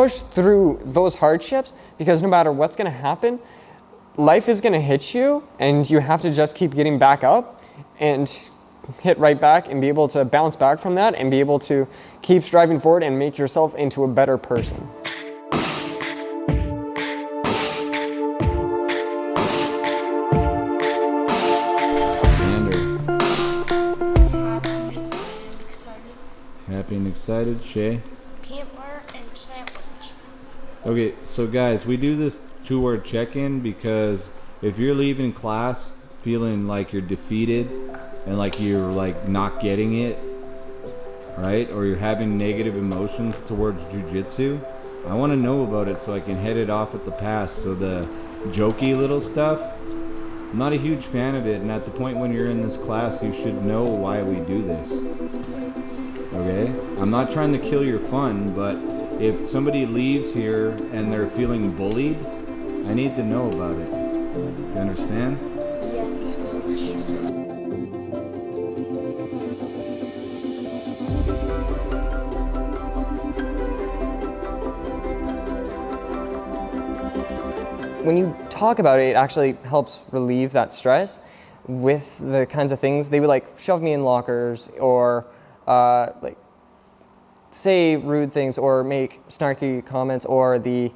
push through those hardships, because no matter what's gonna happen, life is gonna hit you and you have to just keep getting back up and hit right back and be able to bounce back from that and be able to keep striving forward and make yourself into a better person. Happy and excited, Shay? Peanut butter and sandwich. Okay, so guys, we do this 2-word check-in because if you're leaving class feeling like you're defeated and like you're like not getting it, right? Or you're having negative emotions towards jiu-jitsu, I want to know about it so I can head it off at the pass. So the jokey little stuff, I'm not a huge fan of it, and at the point when you're in this class, you should know why we do this. Okay? I'm not trying to kill your fun, but if somebody leaves here and they're feeling bullied, I need to know about it. You understand? Yes. When you talk about it, it actually helps relieve that stress with the kinds of things. They would like shove me in lockers or like say rude things or make snarky comments or the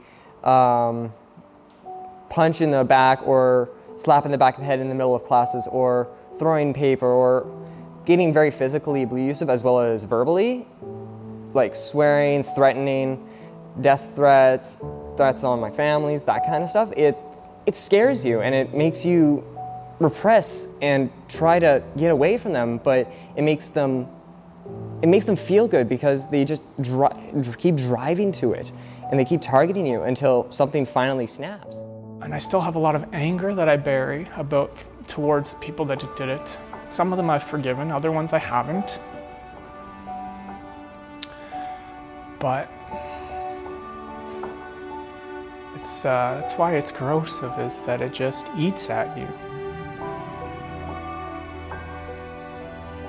punch in the back or slap in the back of the head in the middle of classes or throwing paper or getting very physically abusive as well as verbally, like swearing, threatening, death threats, threats on my families, that kind of stuff. It scares you and it makes you repress and try to get away from them, but it makes them feel good because they just keep driving to it and they keep targeting you until something finally snaps. And I still have a lot of anger that I bury towards people that did it. Some of them I've forgiven, other ones I haven't. But that's why it's corrosive, is that it just eats at you.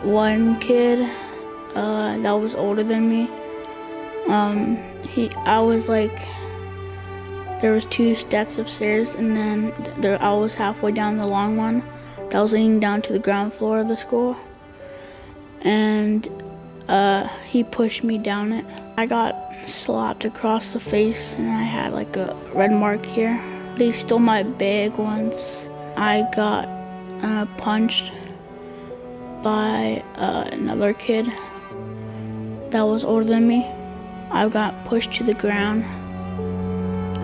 One kid that was older than me, I was like, there was 2 sets of stairs, and then I was halfway down the long one that was leading down to the ground floor of the school, and he pushed me down it. I got slapped across the face and I had like a red mark here. They stole my bag once. I got punched by another kid that was older than me. I got pushed to the ground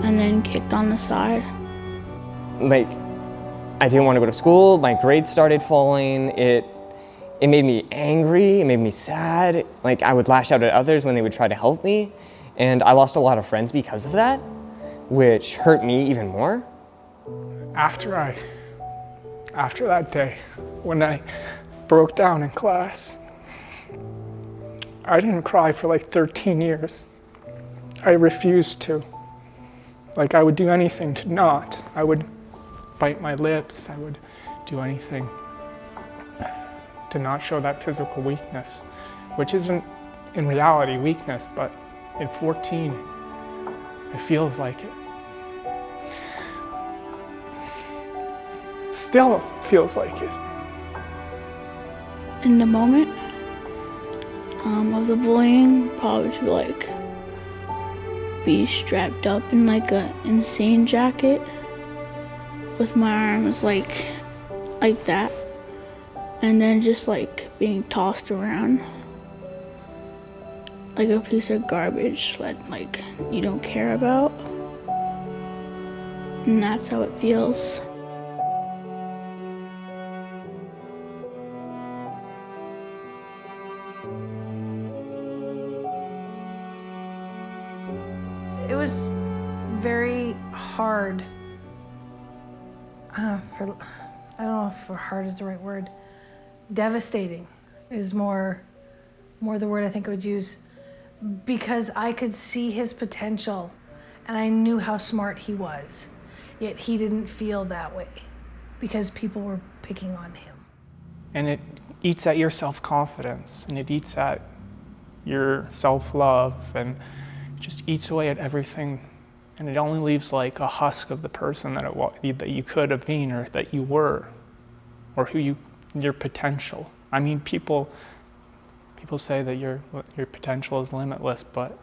and then kicked on the side. Like, I didn't want to go to school, my grades started falling, it made me angry, it made me sad. Like, I would lash out at others when they would try to help me, and I lost a lot of friends because of that, which hurt me even more. After that day, when I broke down in class, I didn't cry for like 13 years. I refused to. Like, I would do anything to not. I would bite my lips, I would do anything to not show that physical weakness, which isn't in reality weakness, but in 14, it feels like it. Still feels like it. In the moment of the bullying, probably to like be strapped up in like a insane jacket with my arms like that, and then just like being tossed around like a piece of garbage that like you don't care about, and that's how it feels. It was very hard. I don't know if hard is the right word. Devastating is more the word I think I would use, because I could see his potential and I knew how smart he was, yet he didn't feel that way because people were picking on him. And it eats at your self-confidence, and it eats at your self-love, and just eats away at everything, and it only leaves like a husk of the person that you could have been, or that you were, or your potential. I mean, people say that your potential is limitless, but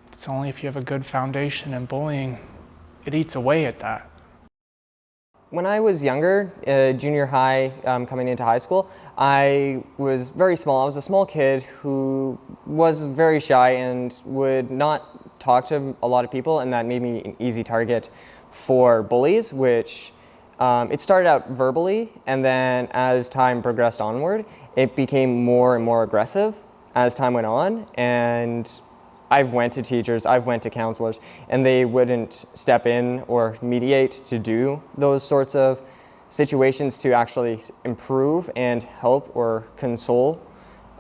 it's only if you have a good foundation, and bullying, it eats away at that. When I was younger, junior high, coming into high school, I was very small. I was a small kid who was very shy and would not talk to a lot of people, and that made me an easy target for bullies, which it started out verbally, and then as time progressed onward, it became more and more aggressive as time went on. And I've went to teachers, I've went to counselors, and they wouldn't step in or mediate to do those sorts of situations to actually improve and help or console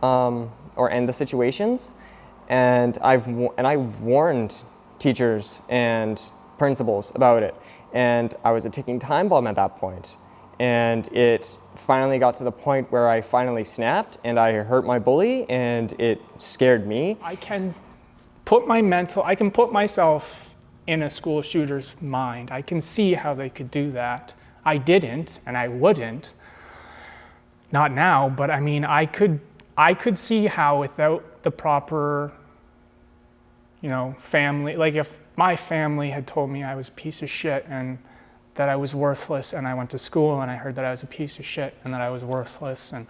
or end the situations. And I've warned teachers and principals about it. And I was a ticking time bomb at that point. And it finally got to the point where I finally snapped and I hurt my bully, and it scared me. I can put myself in a school shooter's mind. I can see how they could do that. I didn't, and I wouldn't. Not now, but I mean, I could see how without the proper, family, like if my family had told me I was a piece of shit and that I was worthless, and I went to school and I heard that I was a piece of shit and that I was worthless, and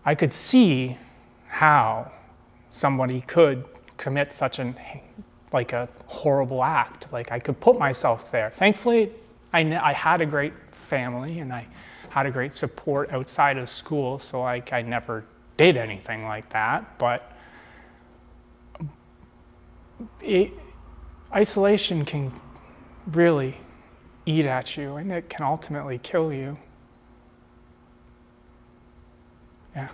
I could see how somebody could commit such a horrible act. Like, I could put myself there. Thankfully, I had a great family and I had a great support outside of school, so I never did anything like that. But isolation can really eat at you, and it can ultimately kill you. Yeah.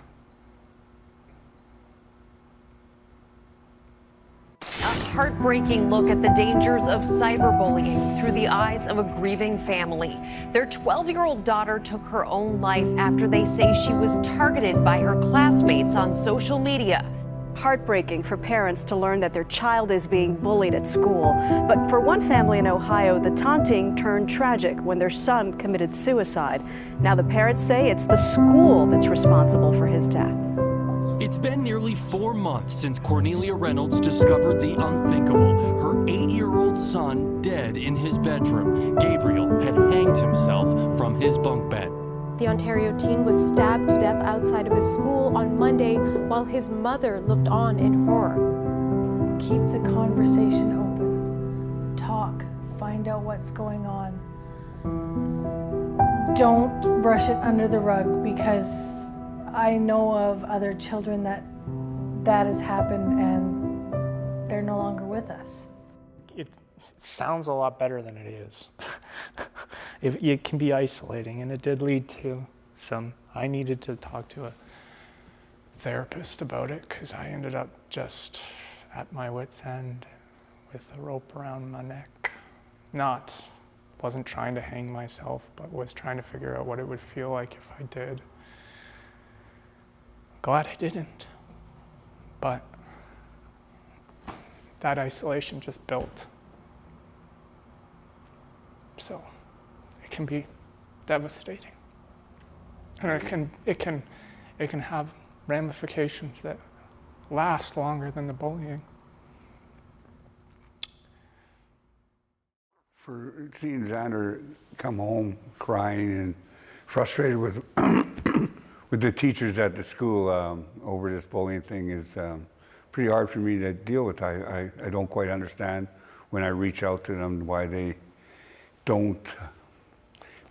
A heartbreaking look at the dangers of cyberbullying through the eyes of a grieving family. Their 12-year-old daughter took her own life after they say she was targeted by her classmates on social media. Heartbreaking for parents to learn that their child is being bullied at school. But for one family in Ohio, the taunting turned tragic when their son committed suicide. Now the parents say it's the school that's responsible for his death. It's been nearly 4 months since Cornelia Reynolds discovered the unthinkable. Her 8-year-old son dead in his bedroom. Gabriel had hanged himself from his bunk bed. The Ontario teen was stabbed to death outside of his school on Monday while his mother looked on in horror. Keep the conversation open. Talk. Find out what's going on. Don't brush it under the rug, because I know of other children that has happened and they're no longer with us. It sounds a lot better than it is. It can be isolating, and it did lead to I needed to talk to a therapist about it, because I ended up just at my wit's end with a rope around my neck. Wasn't trying to hang myself, but was trying to figure out what it would feel like if I did. Glad I didn't, but that isolation just built. So it can be devastating, and it can have ramifications that last longer than the bullying. For seeing Xander come home crying and frustrated with with the teachers at the school over this bullying thing is pretty hard for me to deal with. I don't quite understand when I reach out to them why they don't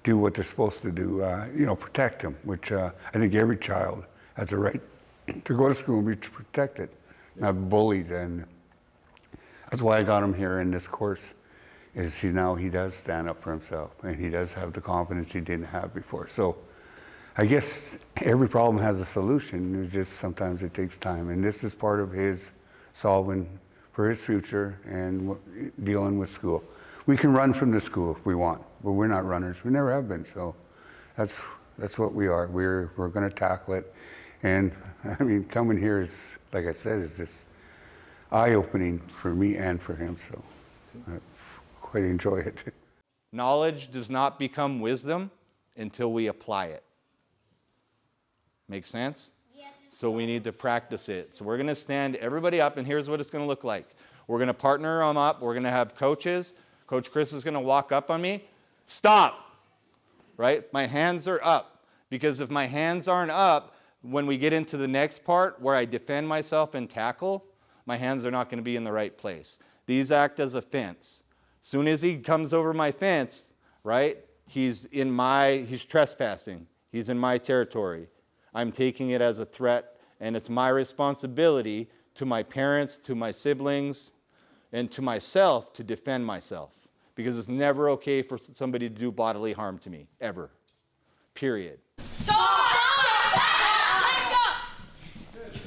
do what they're supposed to do, protect them, which I think every child has a right to go to school and be protected, not bullied. And that's why I got him here in this course, is he does stand up for himself, and he does have the confidence he didn't have before. So I guess every problem has a solution. It's just sometimes it takes time, and this is part of his solving for his future and dealing with school. We can run from the school if we want, but we're not runners. We never have been. So that's what we are. We're going to tackle it. And I mean, coming here is, like I said, is just eye-opening for me and for him, so I quite enjoy it. Knowledge does not become wisdom until we apply it. Make sense? Yes. So we need to practice it. So we're going to stand everybody up, and here's what it's going to look like. We're going to partner them up. We're going to have coaches. Coach Chris is going to walk up on me. Stop! Right? My hands are up. Because if my hands aren't up, when we get into the next part where I defend myself and tackle, my hands are not going to be in the right place. These act as a fence. As soon as he comes over my fence, right, he's trespassing. He's in my territory. I'm taking it as a threat, and it's my responsibility to my parents, to my siblings, and to myself to defend myself. Because it's never okay for somebody to do bodily harm to me, ever. Period.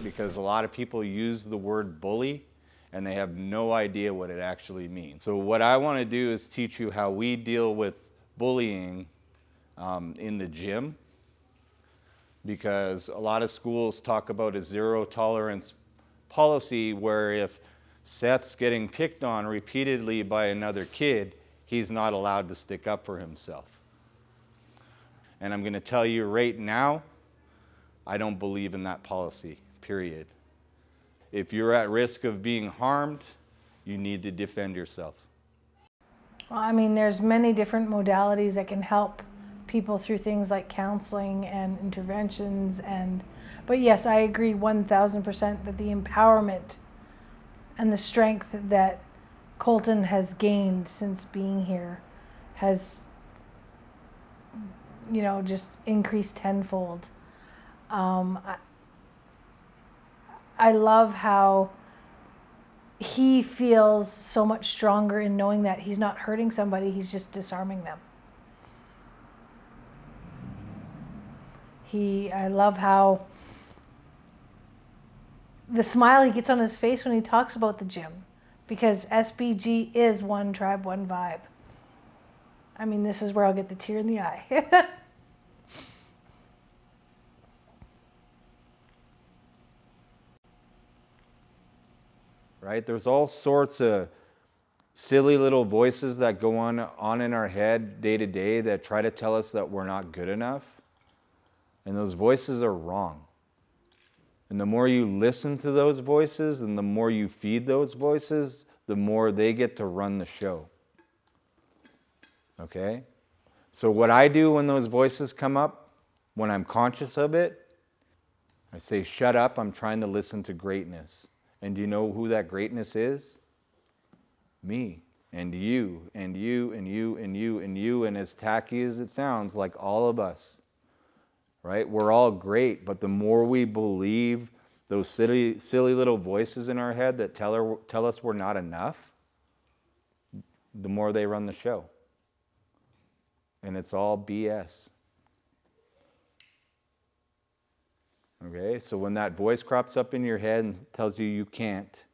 Because a lot of people use the word bully and they have no idea what it actually means. So what I want to do is teach you how we deal with bullying in the gym, because a lot of schools talk about a zero tolerance policy where if Seth's getting picked on repeatedly by another kid, he's not allowed to stick up for himself. And I'm going to tell you right now, I don't believe in that policy, period. If you're at risk of being harmed, you need to defend yourself. Well, I mean, there's many different modalities that can help people through things like counseling and interventions, but yes, I agree 1000% that the empowerment and the strength that Colton has gained since being here has, you know, just increased tenfold. I love how he feels so much stronger in knowing that he's not hurting somebody, he's just disarming them. I love how the smile he gets on his face when he talks about the gym, because SBG is one tribe, one vibe. I mean, this is where I'll get the tear in the eye. Right? There's all sorts of silly little voices that go on in our head day to day that try to tell us that we're not good enough. And those voices are wrong. And the more you listen to those voices and the more you feed those voices, the more they get to run the show. Okay? So what I do when those voices come up, when I'm conscious of it, I say, shut up, I'm trying to listen to greatness. And do you know who that greatness is? Me, and you, and you, and you, and you, and you, and as tacky as it sounds, like all of us. Right? We're all great, but the more we believe those silly little voices in our head that tell us we're not enough, the more they run the show. And it's all BS. Okay, so when that voice crops up in your head and tells you you can't,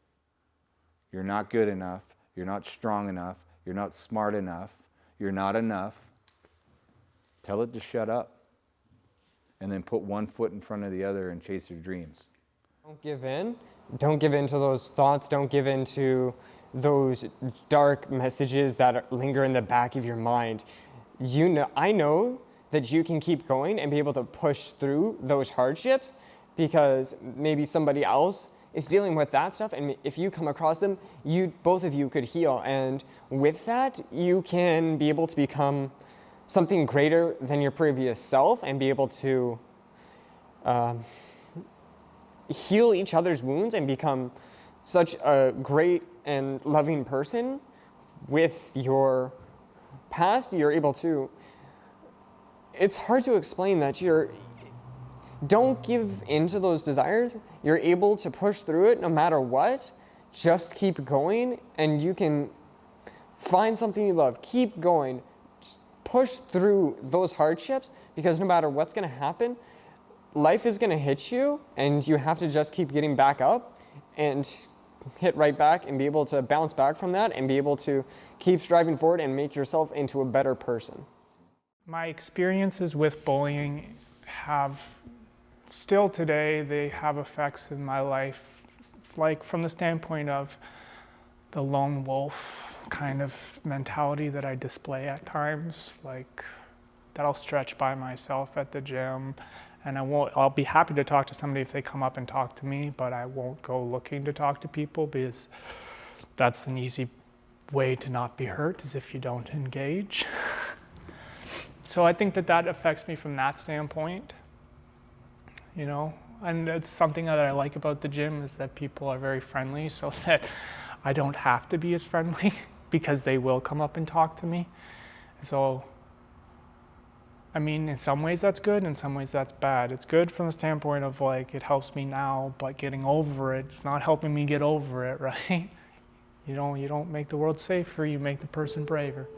you're not good enough, you're not strong enough, you're not smart enough, you're not enough, tell it to shut up. And then put one foot in front of the other and chase your dreams. Don't give in. Don't give in to those thoughts. Don't give in to those dark messages that linger in the back of your mind. I know that you can keep going and be able to push through those hardships, because maybe somebody else is dealing with that stuff, and if you come across them, both of you could heal. And with that, you can be able to become something greater than your previous self and be able to heal each other's wounds and become such a great and loving person with your past. You're able to, it's hard to explain that don't give into those desires. You're able to push through it no matter what. Just keep going, and you can find something you love. Keep going. Push through those hardships, because no matter what's going to happen, life is going to hit you, and you have to just keep getting back up and hit right back and be able to bounce back from that and be able to keep striving forward and make yourself into a better person. My experiences with bullying still today, they have effects in my life like from the standpoint of the lone wolf kind of mentality that I display at times, like that I'll stretch by myself at the gym, and I'll be happy to talk to somebody if they come up and talk to me, but I won't go looking to talk to people because that's an easy way to not be hurt, is if you don't engage. So I think that affects me from that standpoint, you know, and it's something that I like about the gym is that people are very friendly, so that I don't have to be as friendly because they will come up and talk to me. So, I mean, in some ways that's good, in some ways that's bad. It's good from the standpoint of like, it helps me now, but getting over it, it's not helping me get over it, right? You don't make the world safer, you make the person braver.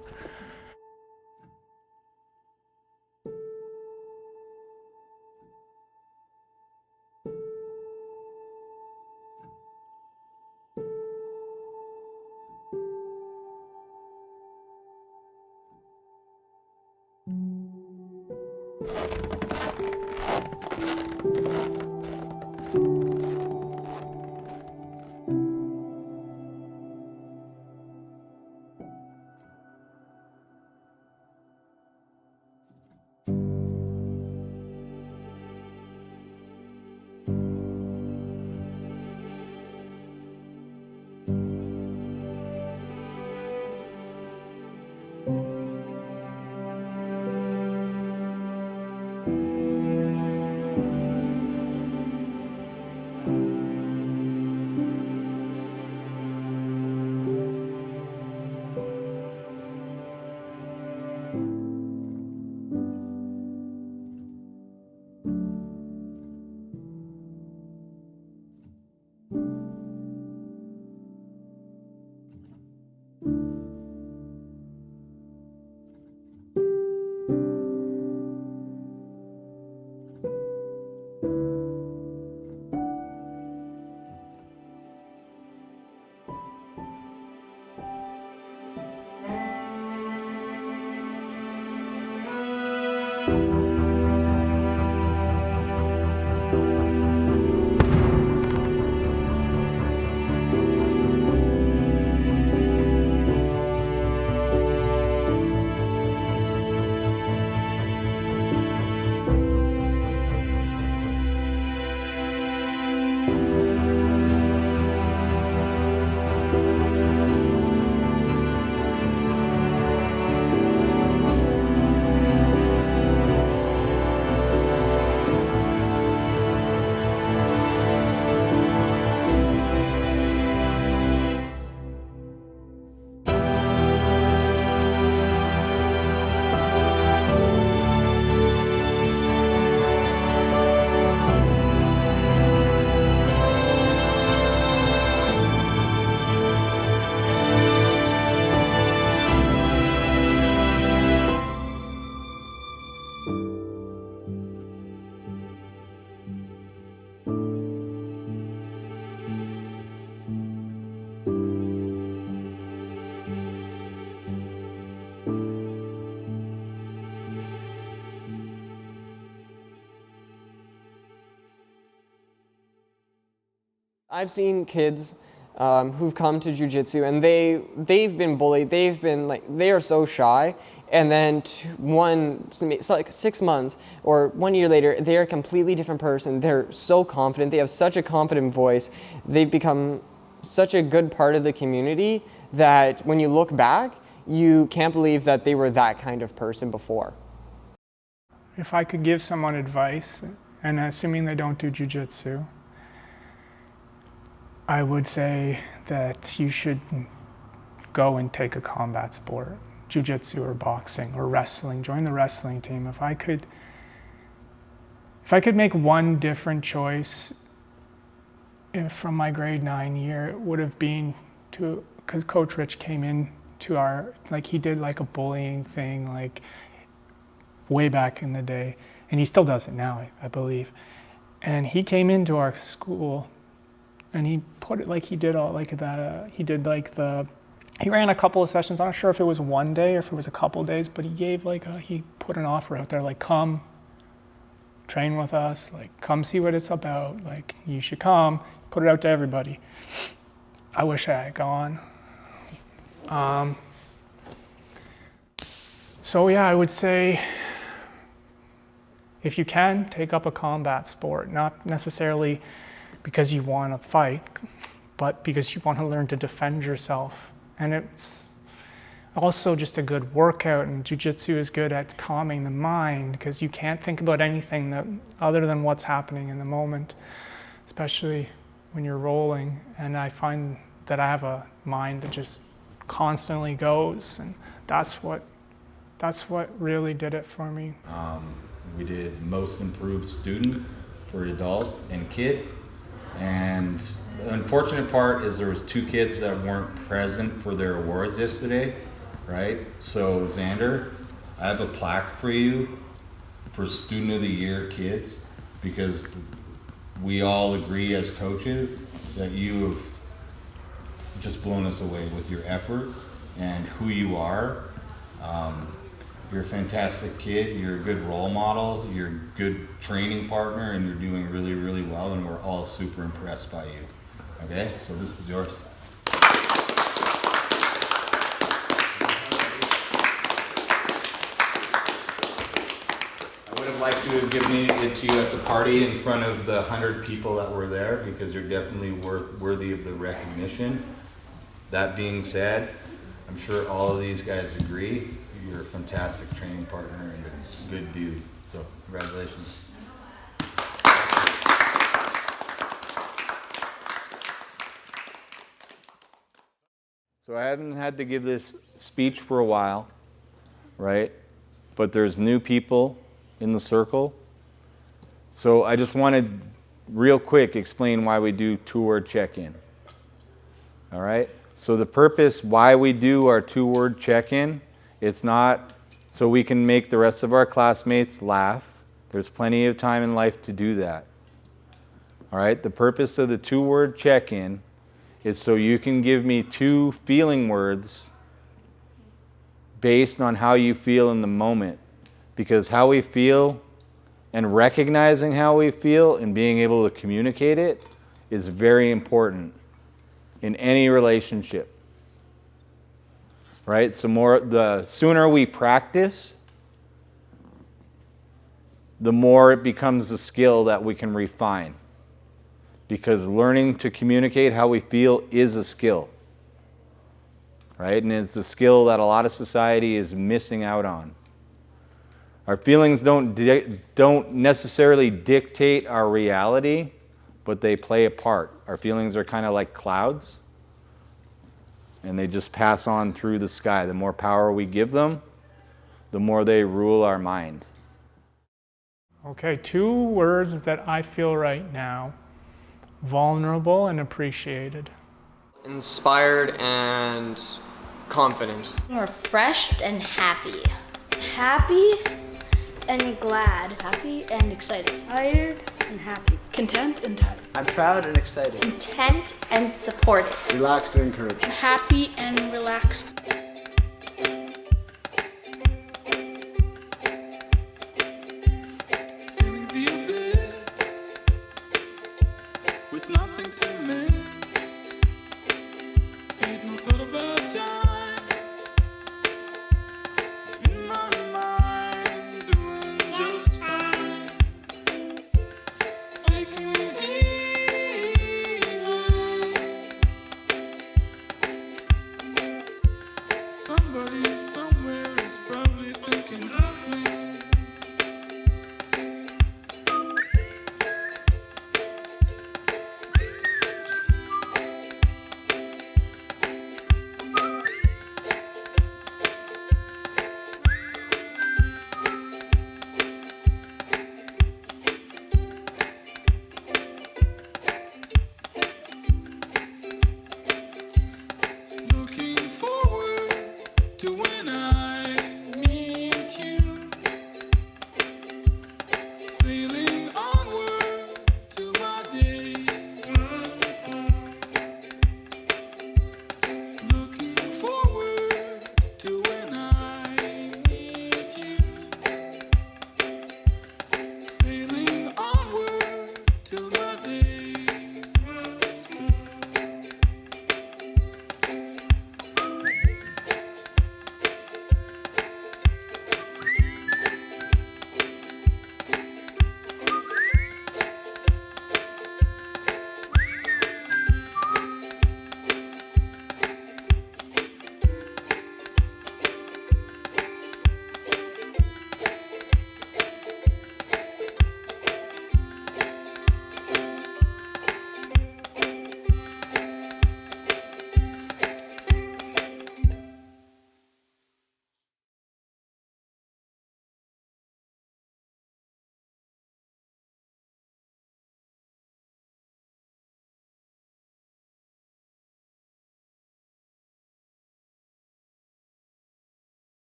I've seen kids who've come to jiu-jitsu and they've been bullied. They've been like, they are so shy, and then it's like 6 months or 1 year later, they're a completely different person. They're so confident. They have such a confident voice. They've become such a good part of the community that when you look back, you can't believe that they were that kind of person before. If I could give someone advice, and assuming they don't do jiu-jitsu, I would say that you should go and take a combat sport, jiu-jitsu or boxing or wrestling. Join the wrestling team. If I could make one different choice from my grade 9 year, it would have been to, because Coach Rich came in to our, like he did like a bullying thing like way back in the day, and he still does it now, I believe. And he came into our school and he put it like he did all like that. He ran a couple of sessions. I'm not sure if it was one day or if it was a couple of days, but he gave like he put an offer out there like, come train with us, like come see what it's about, like you should come, put it out to everybody. I wish I had gone. So yeah, I would say if you can, take up a combat sport, not necessarily because you want to fight, but because you want to learn to defend yourself. And it's also just a good workout, and jiu-jitsu is good at calming the mind because you can't think about anything other than what's happening in the moment, especially when you're rolling. And I find that I have a mind that just constantly goes, and that's what really did it for me. We did most improved student for adult and kid, and the unfortunate part is there was 2 kids that weren't present for their awards yesterday, right? So ZANDER, I have a plaque for you for Student of the Year kids, because we all agree as coaches that you have just blown us away with your effort and who you are. You're a fantastic kid, you're a good role model, you're a good training partner, and you're doing really, really well, and we're all super impressed by you. Okay, so this is yours. I would have liked to have given it to you at the party in front of the 100 people that were there, because you're definitely worthy of the recognition. That being said, I'm sure all of these guys agree. You're a fantastic training partner and a good dude. So, congratulations. So I haven't had to give this speech for a while, right? But there's new people in the circle. So I just wanted real quick explain why we do 2-word check-in. All right? So the purpose why we do our 2-word check-in, it's not so we can make the rest of our classmates laugh. There's plenty of time in life to do that. All right? The purpose of the 2-word check-in is so you can give me 2 feeling words based on how you feel in the moment. Because how we feel and recognizing how we feel and being able to communicate it is very important in any relationship. Right? So the sooner we practice, the more it becomes a skill that we can refine. Because learning to communicate how we feel is a skill. Right? And it's a skill that a lot of society is missing out on. Our feelings don't necessarily dictate our reality, but they play a part. Our feelings are kind of like clouds, and they just pass on through the sky. The more power we give them, the more they rule our mind. Okay, 2 words that I feel right now: vulnerable and appreciated. Inspired and confident. Refreshed and happy. Happy and glad. Happy and excited. Tired and happy. Content and tired. I'm proud and excited. Content and supported. Relaxed and encouraged. Happy and relaxed.